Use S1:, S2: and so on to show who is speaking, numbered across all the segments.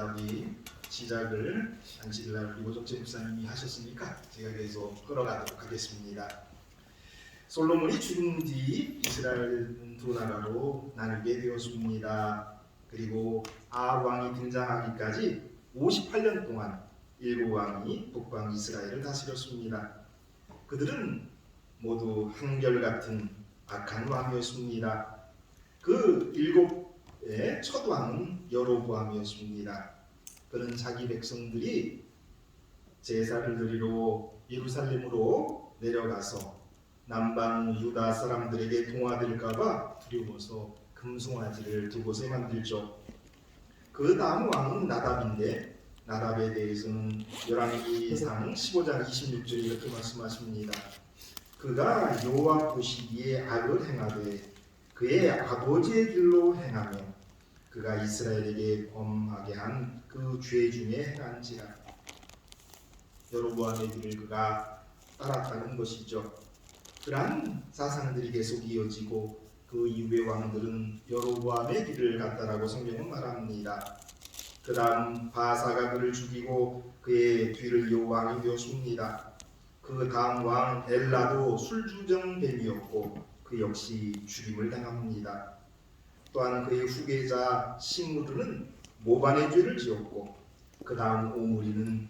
S1: 우리 시작을 안실날 고정재 목사님이 하셨으니까 제가 계속 끌어가도록 하겠습니다. 솔로몬이 죽은 뒤 이스라엘 두 나라로 나누게 되었습니다. 그리고 아합 왕이 등장하기까지 58년 동안 일곱 왕이 북방 이스라엘을 다스렸습니다. 그들은 모두 한결같은 악한 왕이었습니다. 그 일곱의 첫 왕은 여로보암이었습니다. 그는 자기 백성들이 제사를 드리러 예루살렘으로 내려가서 남방 유다 사람들에게 동화될까봐 두려워서 금송아지를 두 곳에 만들죠. 그 다음 왕은 나답인데, 나답에 대해서는 열왕기상 15장 26절에 이렇게 말씀하십니다. 그가 여호와 보시기에 악을 행하되 그의 아버지의 길로 행하며 그가 이스라엘에게 범하게 한 그 죄 중에 행한지라. 여로보암의 길을 그가 따랐다는 것이죠. 그러한 사상들이 계속 이어지고 그 이후의 왕들은 여로보암의 길을 갔다라고 성경은 말합니다. 그 다음 바사가 그를 죽이고 그의 뒤를 이어 왕이 되었습니다. 그 다음 왕 엘라도 술주정뱀이었고 그 역시 죽임을 당합니다. 또한 그의 후계자 시므르는 모반의 죄를 지었고 그 다음 오므리는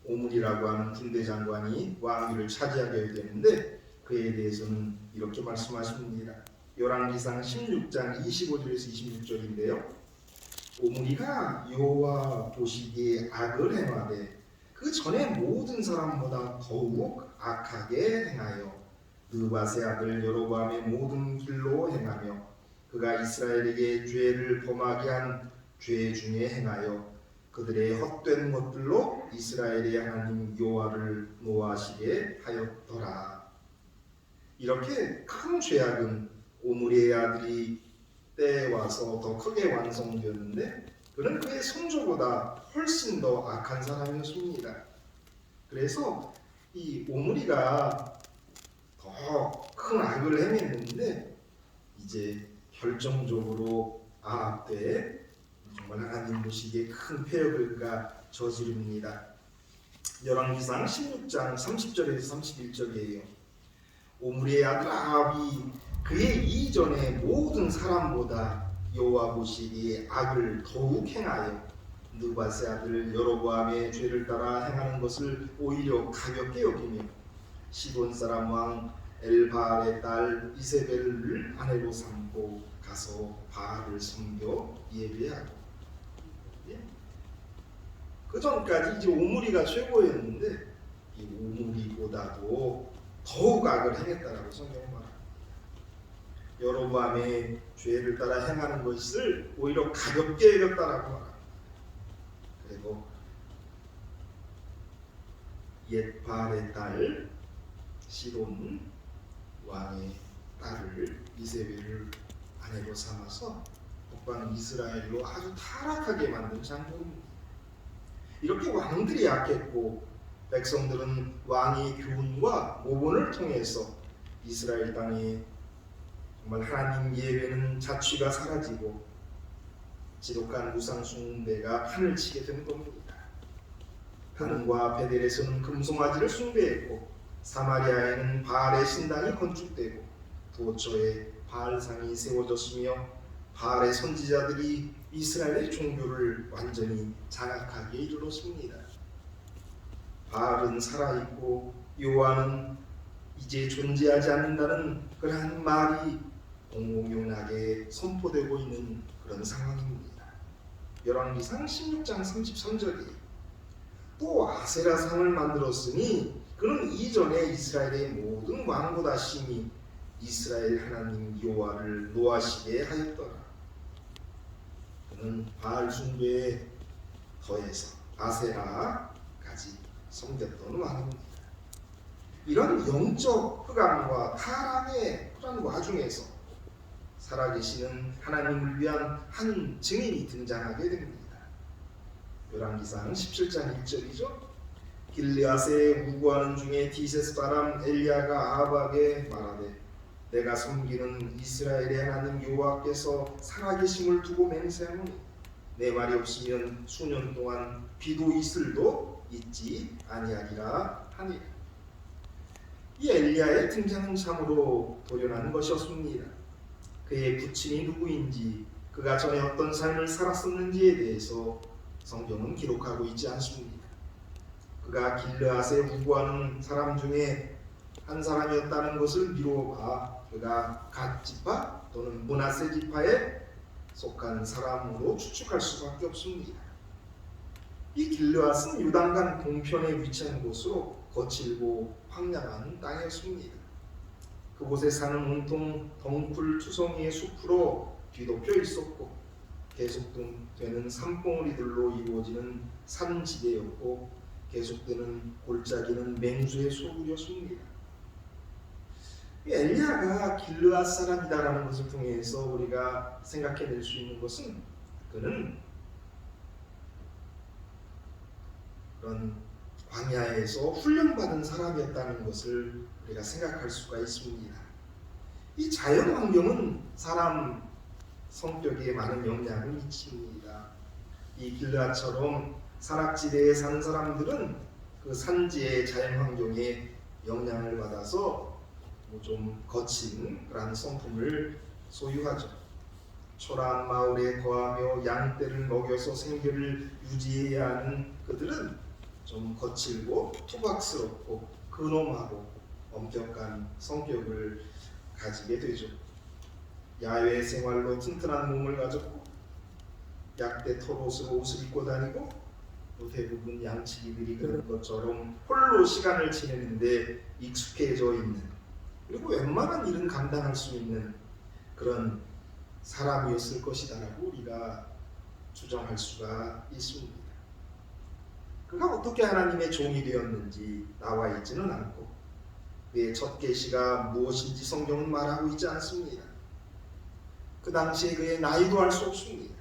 S1: 오므리라고 하는 군대 장관이 왕위를 차지하게 되는데 그에 대해서는 이렇게 말씀하십니다. 열왕기상 16장 25절에서 26절인데요. 오므리가 여호와 보시기에 악을 행하되 그 전에 모든 사람보다 더욱 악하게 행하여 느밧의 아들 여로보암의 모든 길로 행하며 그가 이스라엘에게 죄를 범하게 한 죄 중에 행하여 그들의 헛된 것들로 이스라엘의 하나님 여호와를 노하시게 하였더라. 이렇게 큰 죄악은 오므리의 아들이 때에 와서 더 크게 완성되었는데 그는 그의 son조보다 훨씬 더 악한 사람이었습니다. 그래서 이 오므리가 더 큰 악을 행했는데 이제 결정적으로 아합 때에 정말 하나님 보시기에 큰 폐역을 그가 저지릅니다. 열왕기상 16장 30절에서 31절이에요. 오므리의 아들 아합이 그의 이전의 모든 사람보다 여호와 보시기에 악을 더욱 행하여 느밧의 아들 여로보암의 죄를 따라 행하는 것을 오히려 가볍게 여기며 시돈 사람 왕 엘바알의 딸 이세벨을 아내로 삼고 가서 바알을 섬겨 예배하고, 그 전까지 이제 오므리가 최고였는데 이 오므리보다도 더욱 악을 행했다라고 성경은 말합니다. 여로보암의 죄를 따라 행하는 것을 오히려 가볍게 여겼다라고 말합니다. 그리고 옛 바알의 딸 시돈 왕의 딸을 이세벨을 아내로 삼아서 북방 이스라엘로 아주 타락하게 만든 장본입니다. 이렇게 왕들이 약했고 백성들은 왕의 교훈과 모본을 통해서 이스라엘 땅에 정말 하나님 예배는 자취가 사라지고 지독한 우상 숭배가 판을 치게 된 겁니다. 다른과 베델에서는 금송아지를 숭배했고 사마리아에는 바알의 신당이 건축되고 도처에 바알상이 세워졌으며 바알의 선지자들이 이스라엘의 종교를 완전히 장악하기에 이르렀습니다. 바알은 살아있고 여호와는 이제 존재하지 않는다는 그러한 말이 공공연하게 선포되고 있는 그런 상황입니다. 열왕기상 16장 33절에 또 아세라상을 만들었으니 그는 이전에 이스라엘의 모든 왕보다 심히 이스라엘 하나님 여호와를 노하시게 하였더라. 그는 바알 숭배에 더해서 아세라까지 섬겼던 왕입니다. 이런 영적 흑암과 타락의 그런 와중에서 살아계시는 하나님을 위한 한 증인이 등장하게 됩니다. 열왕기상 17장 1절이죠. 길르앗에 우고하는 중에 디세스 사람 엘리야가 아합에게 말하되 내가 섬기는 이스라엘의 하나님 여호와께서 살아계심을 두고 맹세하노니 내 말이 없으면 수년 동안 비도 이슬도 있지 아니하리라 하니라. 이 엘리야의 등장은 참으로 돌연한 것이었습니다. 그의 부친이 누구인지, 그가 전에 어떤 삶을 살았었는지에 대해서 성경은 기록하고 있지 않습니다. 그가 길르앗에 우거하는 사람 중에 한 사람이었다는 것을 미루어봐 그가 갓 지파 또는 므낫세 지파에 속한 사람으로 추측할 수밖에 없습니다. 이 길르앗은 요단강 동편에 위치한 곳으로 거칠고 황량한 땅이었습니다. 그곳에 사는 온통 덩굴 투성이의 숲으로 뒤덮여 있었고 계속되는 산봉우리들로 이루어지는 산지대였고 계속되는 골짜기는 맹수의 소굴이었습니다. 엘리야가 길르앗 사람이다라는 것을 통해서 우리가 생각해낼 수 있는 것은 그는 그런 광야에서 훈련받은 사람이었다는 것을 우리가 생각할 수가 있습니다. 이 자연 환경은 사람 성격에 많은 영향을 미칩니다. 이 길르앗처럼 산악지대에 사는 사람들은 그 산지의 자연 환경에 영향을 받아서 좀 거친 그런 성품을 소유하죠. 초라한 마을에 거하며 양떼를 먹여서 생계를 유지해야 하는 그들은 좀 거칠고 투박스럽고 근엄하고 엄격한 성격을 가지게 되죠. 야외 생활로 튼튼한 몸을 가졌고 약대 털옷으로 옷을 입고 다니고 또 대부분 양치기들이 그런 것처럼 홀로 시간을 지내는데 익숙해져 있는, 그리고 웬만한 일은 감당할 수 있는 그런 사람이었을 것이다라고 우리가 추정할 수가 있습니다. 그가 어떻게 하나님의 종이 되었는지 나와 있지는 않고 그의 첫 계시가 무엇인지 성경은 말하고 있지 않습니다. 그 당시에 그의 나이도 알 수 없습니다.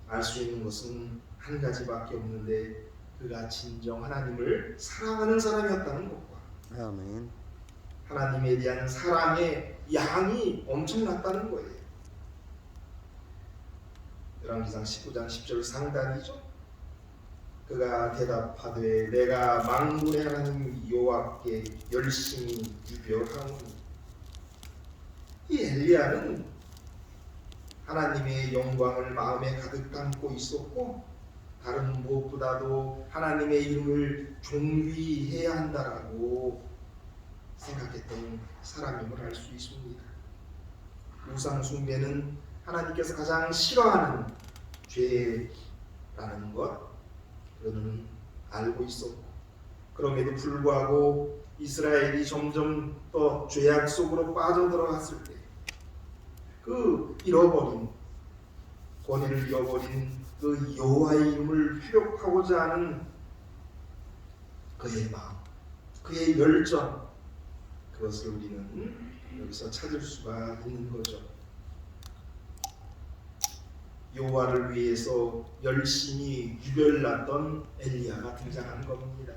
S1: 알 수 있는 것은 한 가지밖에 없는데 그가 진정 하나님을 사랑하는 사람이었다는 것과
S2: 아멘.
S1: 하나님에 대한 사랑의 양이 엄청났다는 거예요. 열왕기상 19장 10절 상단이죠. 그가 대답하되 내가 만군의 하나님 여호와께 열심히 유별하노니. 이 엘리야는 하나님의 영광을 마음에 가득 담고 있었고 다른 무엇보다도 하나님의 이름을 존귀해야 한다라고 생각했던 사람임을 알 수 있습니다. 우상 숭배는 하나님께서 가장 싫어하는 죄라는 것 그는 알고 있었고, 그럼에도 불구하고 이스라엘이 점점 더 죄악 속으로 빠져들어갔을 때 그 잃어버린 권위를 잃어버린 그 여호와의 이름을 회복하고자 하는 그의 마음, 그의 열정, 그것을 우리는 여기서 찾을 수가 있는 거죠. 여호와를 위해서 열심히 유별났던 엘리야가 등장한 겁니다.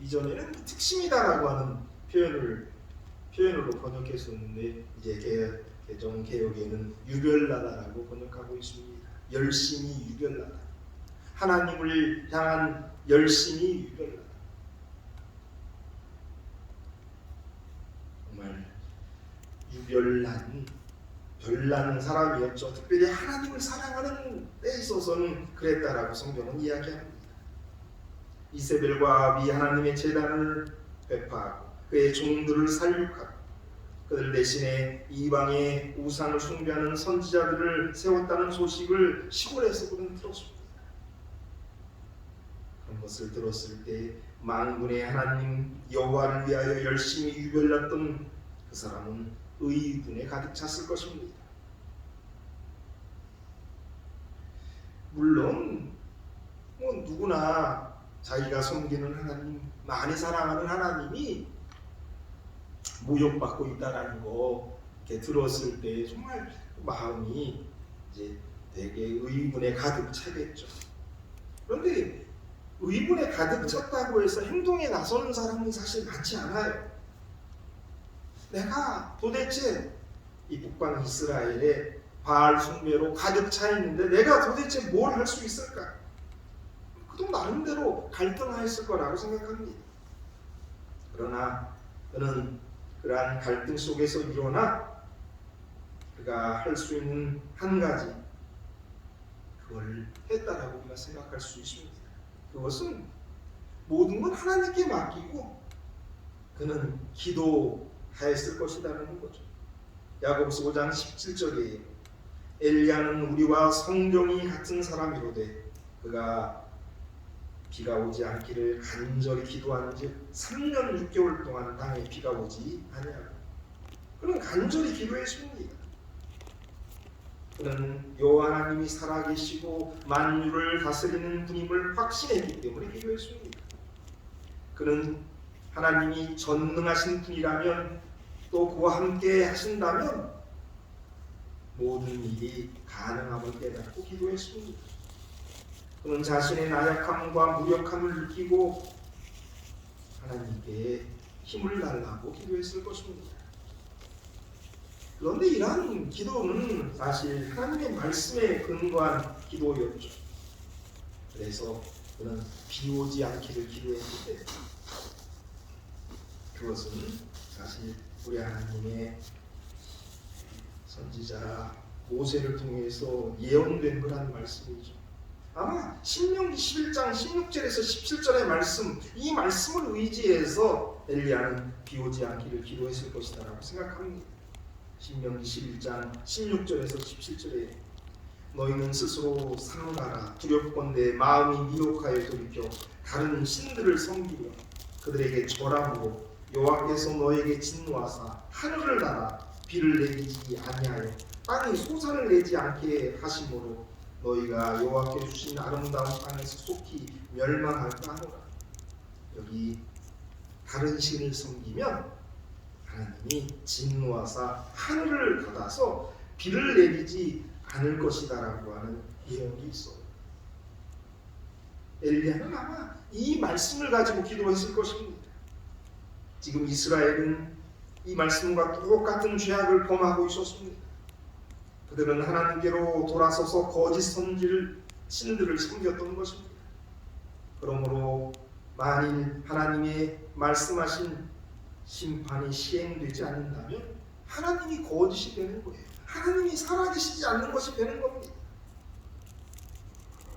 S1: 이전에는 특심이다라고 하는 표현으로 번역했었는데 이제 개정 개혁에는 유별나다라고 번역하고 있습니다. 열심히 유별나다. 하나님을 향한 열심히 유별나다. 정말 별난 사람이었죠. 특별히 하나님을 사랑하는 데 있어서는 그랬다라고 성경은 이야기합니다. 이세벨과 아합이 하나님의 제단을 배파하고 그의 종들을 살육하고 그들 대신에 이방의 우상을 숭배하는 선지자들을 세웠다는 소식을 시골에서 그는 들었습니다. 그런 것을 들었을 때 만군의 하나님 여호와를 위하여 열심히 유별났던 그 사람은 의분에 가득 찼을 것입니다. 물론 누구나 자기가 섬기는 하나님, 많이 사랑하는 하나님이 모욕받고 있다라는 거 이렇게 들었을 때 정말 마음이 이제 되게 의분에 가득 차겠죠. 그런데 의분에 가득 찼다고 해서 행동에 나서는 사람은 사실 많지 않아요. 내가 도대체 이 북방 이스라엘에 바알 숭배로 가득 차 있는데 내가 도대체 뭘 할 수 있을까? 그도 나름대로 갈등하였을 거라고 생각합니다. 그러나 그는 그러한 갈등 속에서 일어나 그가 할 수 있는 한 가지, 그걸 했다라고 우리가 생각할 수 있습니다. 그것은 모든 건 하나님께 맡기고 그는 기도하였을 것이라는 거죠. 야고보서 5장 17절에 엘리야는 우리와 성정이 같은 사람이로되 그가 비가 오지 않기를 간절히 기도하는즉 3년 6개월 동안 땅에 비가 오지 아니하고, 그는 간절히 기도했습니다. 그는 여호와 하나님이 살아계시고 만유를 다스리는 분임을 확신했기 때문에 기도했습니다. 그는 하나님이 전능하신 분이라면 또 그와 함께 하신다면 모든 일이 가능함을 깨닫고 기도했습니다. 그는 자신의 나약함과 무력함을 느끼고 하나님께 힘을 달라고 기도했을 것입니다. 그런데 이러한 기도는 사실 하나님의 말씀에 근거한 기도였죠. 그래서 그는 비 오지 않기를 기도했는데 그것은 사실 우리 하나님의 선지자 모세를 통해서 예언된 그런 말씀이죠. 아마 신명기 11장 16절에서 17절의 말씀, 이 말씀을 의지해서 엘리야는 비 오지 않기를 기도했을 것이다 라고 생각합니다. 신명기 11장 16절에서 17절에 너희는 스스로 삼가라 두렵건대 마음이 미혹하여 돌이켜 다른 신들을 섬기며 그들에게 절함으로 여호와께서 너에게 진노하사 하늘을 닫아 비를 내리지 아니하여 땅이 소산을 내지 않게 하심으로 너희가 여호와께 주신 아름다운 땅에서 속히 멸망할까 하노라. 여기 다른 신을 섬기면 하나님이 진노하사 하늘을 닫아서 비를 내리지 않을 것이다라고 하는 예언이 있어요. 엘리야는 아마 이 말씀을 가지고 기도했을 것입니다. 지금 이스라엘은 이 말씀과 똑같은 죄악을 범하고 있었습니다. 그들은 하나님께로 돌아서서 거짓 신들을 섬겼던 것입니다. 그러므로 만일 하나님의 말씀하신 심판이 시행되지 않는다면 하나님이 거짓이 되는 거예요. 하나님이 살아계시지 않는 것이 되는 겁니다.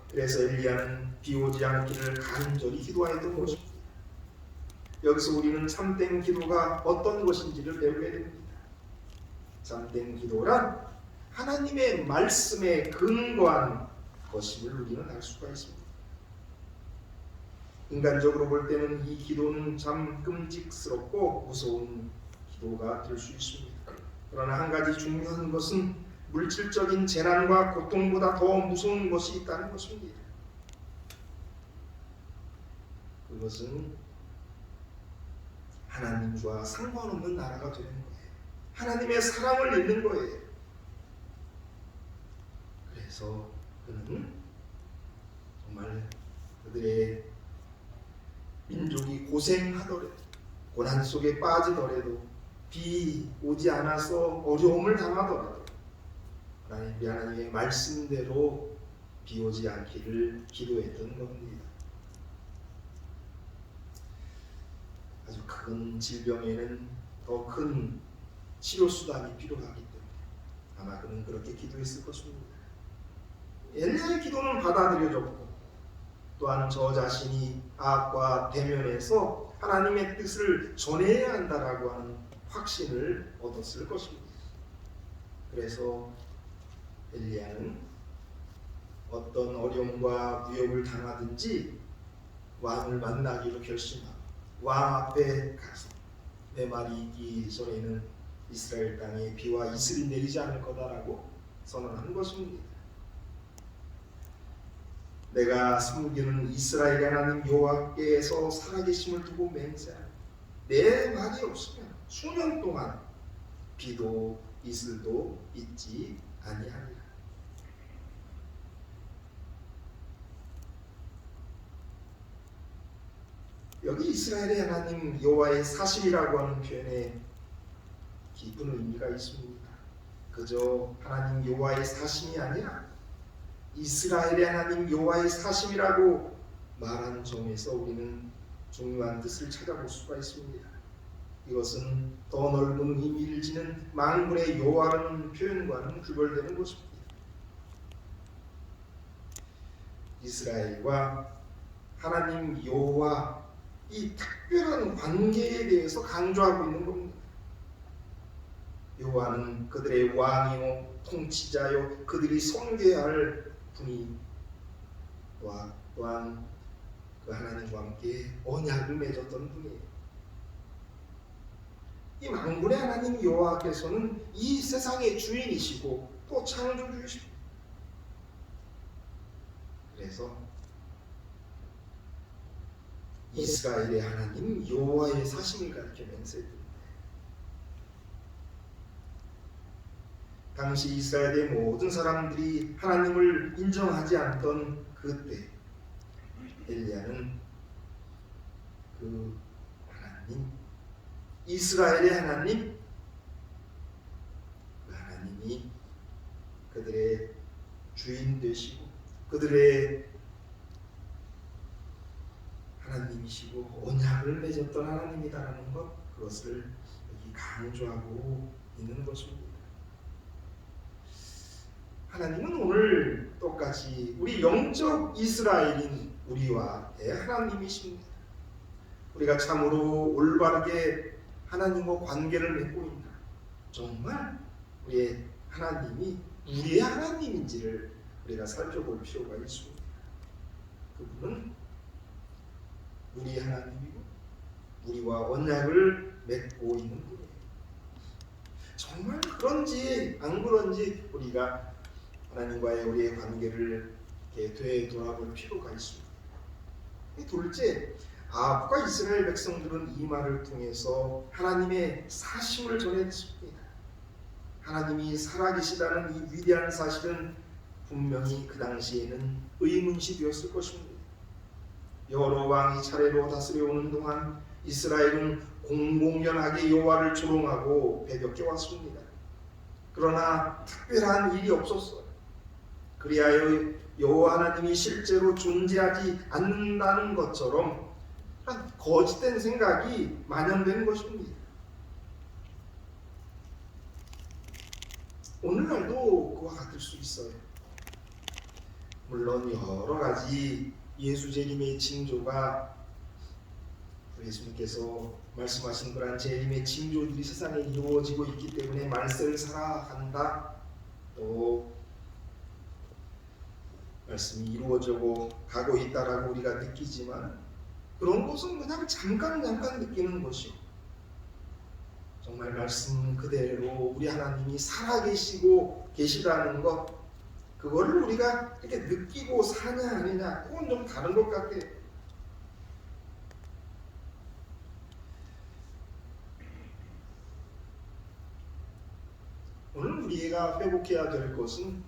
S1: 그래서 엘리야는 비 오지 않기를 간절히 기도하였던 것입니다. 여기서 우리는 참된 기도가 어떤 것인지를 배우게 됩니다. 참된 기도란 하나님의 말씀에 근거한 것임을 우리는 알 수가 있습니다. 인간적으로 볼 때는 이 기도는 참 끔찍스럽고 무서운 기도가 될 수 있습니다. 그러나 한 가지 중요한 것은 물질적인 재난과 고통보다 더 무서운 것이 있다는 것입니다. 그것은 하나님과 상관없는 나라가 되는 거예요. 하나님의 사랑을 잃는 거예요. 그래서 그는 정말 그들의 민족이 고생하더라도 고난 속에 빠지더라도 비 오지 않아서 어려움을 당하더라도 하나님의 말씀대로 비 오지 않기를 기도했던 겁니다. 아주 큰 질병에는 더 큰 치료 수단이 필요하기 때문에 아마 그는 그렇게 기도했을 것입니다. 엘리야의 기도는 받아들여졌고 또한 저 자신이 악과 대면해서 하나님의 뜻을 전해야 한다라고 하는 확신을 얻었을 것입니다. 그래서 엘리야는 어떤 어려움과 위협을 당하든지 왕을 만나기로 결심하고 왕 앞에 가서 내 말이 있기 전에는 이스라엘 땅에 비와 이슬이 내리지 않을 거다라고 선언한 것입니다. 내가 섬기는 이스라엘 하나님 여호와께서 살아계심을 두고 맹세하노니 내 말이 없으면 수년 동안 비도 이슬도 있지 아니하리라. 여기 이스라엘의 하나님 여호와의 사실이라고 하는 표현에 깊은 의미가 있습니다. 그저 하나님 여호와의 사심이 아니라 이스라엘의 하나님 여호와의 사심이라고 말하는 점에서 우리는 중요한 뜻을 찾아볼 수가 있습니다. 이것은 더 넓은 의미를 지닌 만군의 여호와라는 표현과는 구별되는 것입니다. 이스라엘과 하나님 여호와 이 특별한 관계에 대해서 강조하고 있는 겁니다. 여호와는 그들의 왕이요 통치자요 그들이 섬겨야 할 분이와 또한 그 하나님과 함께 언약을 맺었던 분이에요. 이 만군의 하나님 여호와께서는 이 세상의 주인이시고 또 창조주이십니다. 그래서 이스라엘의 하나님 여호와의 사심을 가르쳐 맹세합니다. 당시 이스라엘의 모든 사람들이 하나님을 인정하지 않던 그때 엘리야는 그 하나님, 이스라엘의 하나님, 그 하나님이 그들의 주인 되시고 그들의 하나님이시고 언약을 맺었던 하나님이다라는 것, 그것을 여기 강조하고 있는 것입니다. 하나님은 오늘 똑같이 우리 영적 이스라엘인 우리와 대하나님이십니다. 우리가 참으로 올바르게 하나님과 관계를 맺고 있나, 정말 우리의 하나님이 우리의 하나님인지를 우리가 살펴볼 필요가 있습니다. 그분은 우리의 하나님이고 우리와 언약을 맺고 있는 분이에요. 정말 그런지 안 그런지 우리가 하나님과의 우리의 관계를 되돌아볼 필요가 있습니다. 둘째, 아합과 이스라엘 백성들은 이 말을 통해서 하나님의 사심을 전했습니다. 하나님이 살아계시다는 이 위대한 사실은 분명히 그 당시에는 의문시 되었을 것입니다. 여러 왕이 차례로 다스려오는 동안 이스라엘은 공공연하게 여호와를 조롱하고 배벽해 왔습니다. 그러나 특별한 일이 없었어요. 그리하여 여호와 하나님이 실제로 존재하지 않는다는 것처럼 거짓된 생각이 만연되는 것입니다. 오늘날도 그와 같을 수 있어요. 물론 여러 가지 예수 재림의 징조가 예수님께서 말씀하신 그러한 재림의 징조들이 세상에 이루어지고 있기 때문에 말세를 살아간다, 또 말씀이 이루어져 가고 있다라고 우리가 느끼지만 그런 것은 그냥 잠깐 느끼는 것이요, 정말 말씀 그대로 우리 하나님이 살아계시고 계시다는 것, 그거를 우리가 이렇게 느끼고 사냐 아니냐, 그건 좀 다른 것 같아요. 오늘 우리가 회복해야 될 것은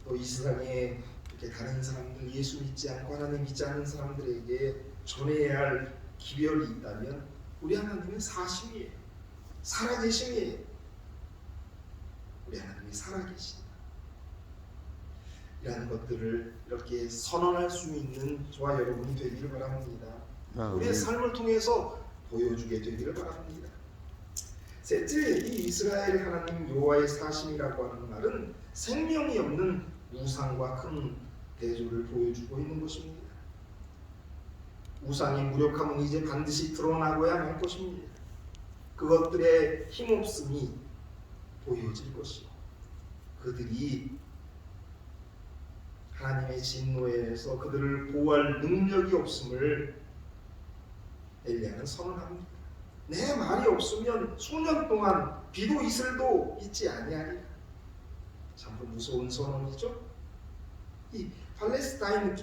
S1: 또 이 세상에 이렇게 다른 사람들, 예수 믿지 않고 하나님 믿지 않는 사람들에게 전해야 할 기별이 있다면 우리 하나님은 사심이에요. 살아계심이에요. 우리 하나님이 살아계신다. 이러한 것들을 이렇게 선언할 수 있는 저와 여러분이 되기를 바랍니다. 우리의 삶을 통해서 보여주게 되기를 바랍니다. 셋째, 이 이스라엘 하나님 여호와의 사심이라고 하는 말은 생명이 없는 우상과 큰 대조를 보여주고 있는 것입니다. 우상의 무력함은 이제 반드시 드러나고야 할 것입니다. 그것들의 힘없음이 보여질 것이요, 그들이 하나님의 진노에서 그들을 보호할 능력이 없음을 엘리야는 선언합니다. 내 말이 없으면 수년 동안 비도 이슬도 있지 아니하리라. 참 무서운 선언이죠. 이 팔레스타인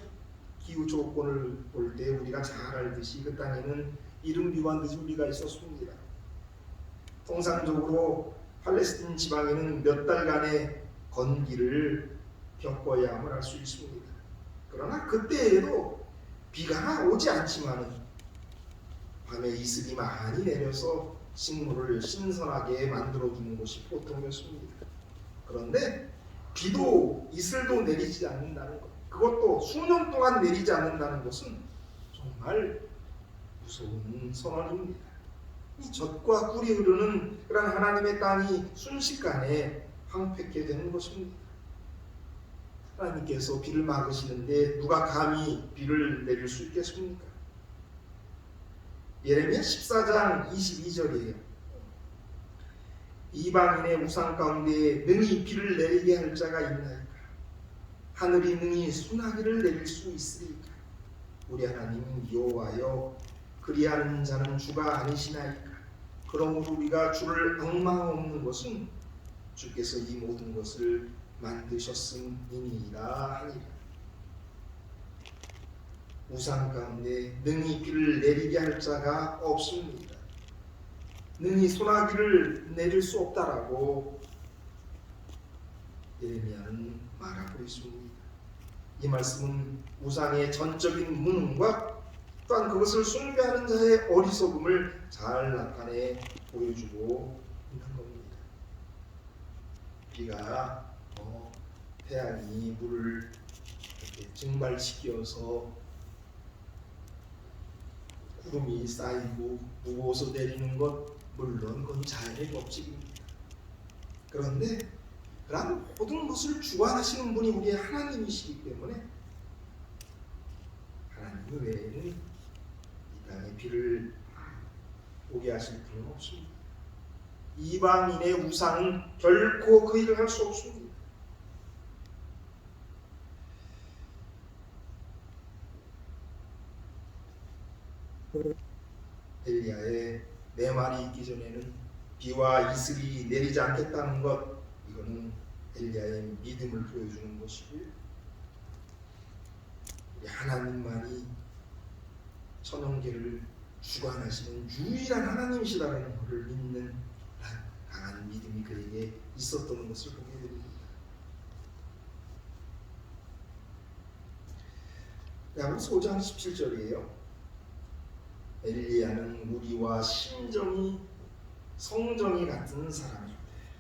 S1: 기후 조건을 볼 때 우리가 잘 알듯이 그 땅에는 이른 비와 늦은 비가 있었습니다. 통상적으로 팔레스틴 지방에는 몇 달간의 건기를 겪어야 함을 알 수 있습니다. 그러나 그때에도 비가 오지 않지만 밤에 이슬이 많이 내려서 식물을 신선하게 만들어주는 것이 보통이었습니다. 그런데 비도 이슬도 내리지 않는다는 것, 그것도 수년 동안 내리지 않는다는 것은 정말 무서운 선언입니다. 이 젖과 꿀이 흐르는 그런 하나님의 땅이 순식간에 황폐케 되는 것입니다. 하나님께서 비를 막으시는데 누가 감히 비를 내릴 수 있겠습니까? 예레미야 14장 22절이에요. 이방인의 우상 가운데 능히 비를 내리게 할 자가 있나이까? 하늘이 능히 소나기를 내릴 수 있으리까? 우리 하나님 여호와여, 그리하는 자는 주가 아니시나이까? 그러므로 우리가 주를 앙망없는 것은 주께서 이 모든 것을 만드셨음이니이다 하니라. 우상 가운데 능히 비를 내리게 할 자가 없습니다. 능히 소나기를 내릴 수 없다라고 예레미야는 말하고 있습니다. 이 말씀은 우상의 전적인 무능과 또한 그것을 숭배하는 자의 어리석음을 잘 나타내 보여주고 있는 겁니다. 비가 태양이 물을 이렇게 증발시켜서 구름이 쌓이고 부어서 내리는 것, 물론 그건 자연의 법칙입니다. 그런데 그런 모든 것을 주관하시는 분이 우리의 하나님이시기 때문에 하나님 외에는 이 땅에 비를 오게 하실 필요는 없습니다. 이방인의 우상은 결코 그 일을 할 수 없습니다. 엘리야의 내 말이 있기 전에는 비와 이슬이 내리지 않겠다는 것, 이거는 엘리야의 믿음을 보여주는 것이고요. 하나님만이 천연계를 주관하시는 유일한 하나님이시라는 것을 믿는 강한 믿음이 그에게 있었던 것을 보게 됩니다. 야고보서 5장 17절이에요. 엘리야는 우리와 심정이 성정이 같은 사람이었대.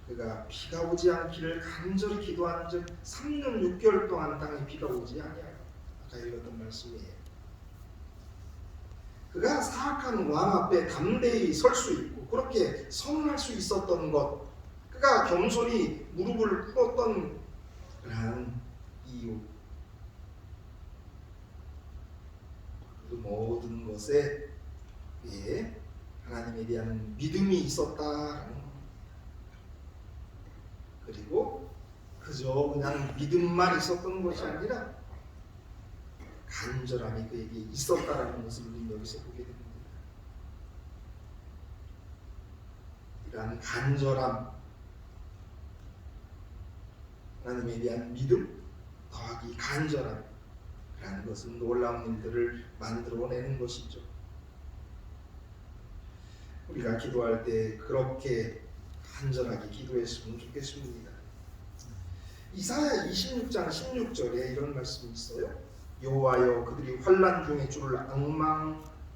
S1: 그가 비가 오지 않기를 간절히 기도한 즉 3년 6개월 동안 땅에 비가 오지 아니하여. 아까 읽었던 말씀이에요. 그가 사악한 왕 앞에 담대히 설 수 있고 그렇게 선언할 수 있었던 것, 그가 겸손히 무릎을 꿇었던 그러한 이유, 그 모든 것에 하나님에 대한 믿음이 있었다라는 겁니다. 그리고 그저 그냥 믿음만 있었던 것이 아니라 간절함이 그에게 있었다라는 것을 우리는 여기서 보게 됩니다. 이러한 간절함, 하나님에 대한 믿음 더하기 간절함이라는 것은 놀라운 일들을 만들어내는 것이죠. 우리가 기도할 때 그렇게 간절하게 기도했으면 좋겠습니다. 이사야 26장 16절에 이런 말씀이 있어요. 여호와여, 그들이 환난 중에 주를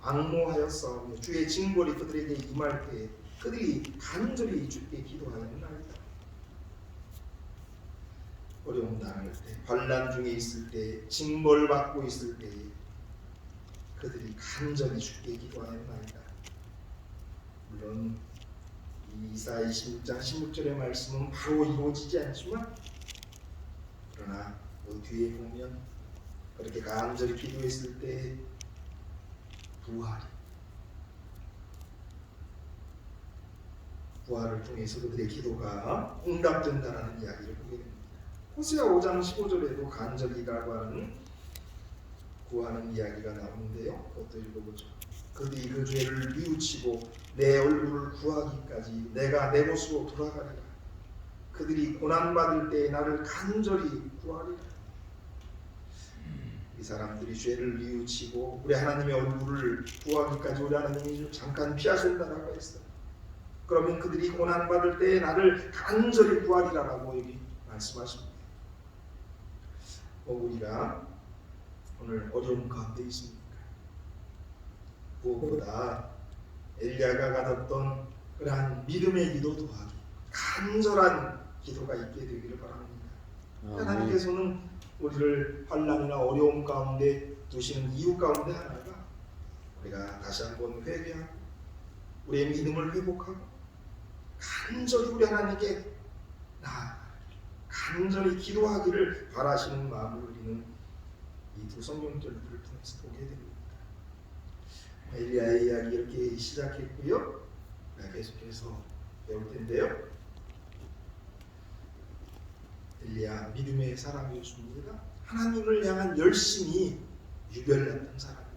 S1: 앙모하였사오며 주의 징벌이 그들에게 임할 때에 그들이 간절히 주께 기도하였나이다. 어려움 당할 때, 환난 중에 있을 때, 징벌 받고 있을 때에 그들이 간절히 주께 기도하였나이다. 물론 이 이사야 26장 16절의 말씀은 바로 이루어지지 않지만, 그러나 그 뒤에 보면 그렇게 간절히 기도했을 때 부활을 통해서 그들의 기도가 응답된다라는 이야기를 보게 됩니다. 호세아 5장 15절에도 간절히라고 하는 구하는 이야기가 나오는데요. 그것도 읽어보죠. 그들이 그 죄를 뉘우치고 내 얼굴을 구하기까지 내가 내 곳으로 돌아가리라. 그들이 고난받을 때에 나를 간절히 구하리라. 이 사람들이 죄를 뉘우치고 우리 하나님의 얼굴을 구하기까지 우리 하나님이 잠깐 피하신다라고 했어요. 그러면 그들이 고난받을 때에 나를 간절히 구하리라라고 여기 말씀하십니다. 우리가 오늘 어려움 가운데 있습니까? 무엇보다 엘리야가 가졌던 그러한 믿음의 기도 더하기 간절한 기도가 있게 되기를 바랍니다.
S2: 아멘.
S1: 하나님께서는 우리를 환난이나 어려움 가운데 두시는 이유 가운데 하나가 우리가 다시 한번 회개하고 우리의 믿음을 회복하고 간절히 우리 하나님께 간절히 기도하기를 바라시는 마음을 우리는 이 두 성경절들을 통해서 보게 됩니다. 엘리야의 이야기 이렇게 시작했고요. 계속해서 배울 텐데요. 엘리야 믿음의 사람이었습니다. 하나님을 향한 열심이 유별났던 사람이에요.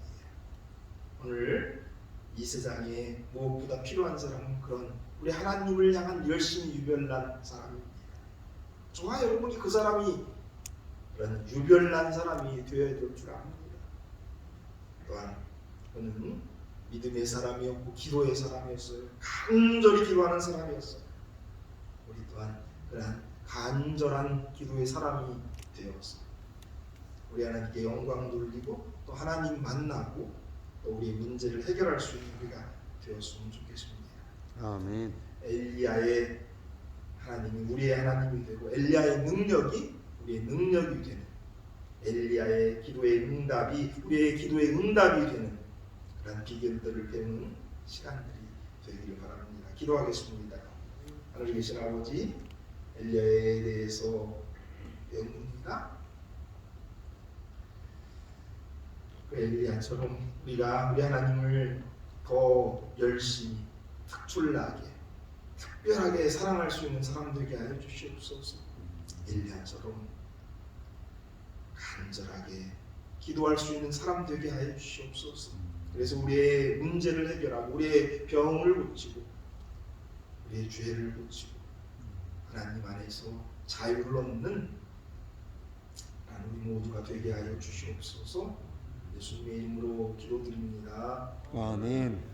S1: 오늘 이 세상에 무엇보다 필요한 사람은 그런 우리 하나님을 향한 열심이 유별난 사람입니다. 저와 여러분이 그 사람이 그런 유별난 사람이 되어야 될 줄 압니다. 또한 그는 믿음의 사람이었고 기도의 사람이었어요. 간절히 기도하는 사람이었어요. 우리 또한 그런 간절한 기도의 사람이 되어서 우리 하나님께 영광 돌리고 또 하나님 만나고 또 우리의 문제를 해결할 수 있는 우리가 되었으면 좋겠습니다.
S2: 아멘.
S1: 엘리야의 하나님이 우리의 하나님이 되고 엘리야의 능력이 우리의 능력이 되는 엘리야의 기도의 응답이 우리의 기도의 응답이 되는 그런 비결들을 배우는 시간들이 되기를 바랍니다. 기도하겠습니다. 하늘에 계신 아버지, 엘리야에 대해서 배웁니다. 그 엘리야처럼 우리가 우리 하나님을 더 열심히 특출나게 특별하게 사랑할 수 있는 사람 되게 하여 주시옵소서. 엘리야처럼 간절하게 기도할 수 있는 사람 되게 하여 주시옵소서. 그래서 우리의 문제를 해결하고 우리의 병을 고치고 우리의 죄를 고치고 하나님 안에서 자유를 얻는 우리 모두가 되게 하여 주시옵소서. 예수님의 이름으로 기도드립니다.
S2: 아멘.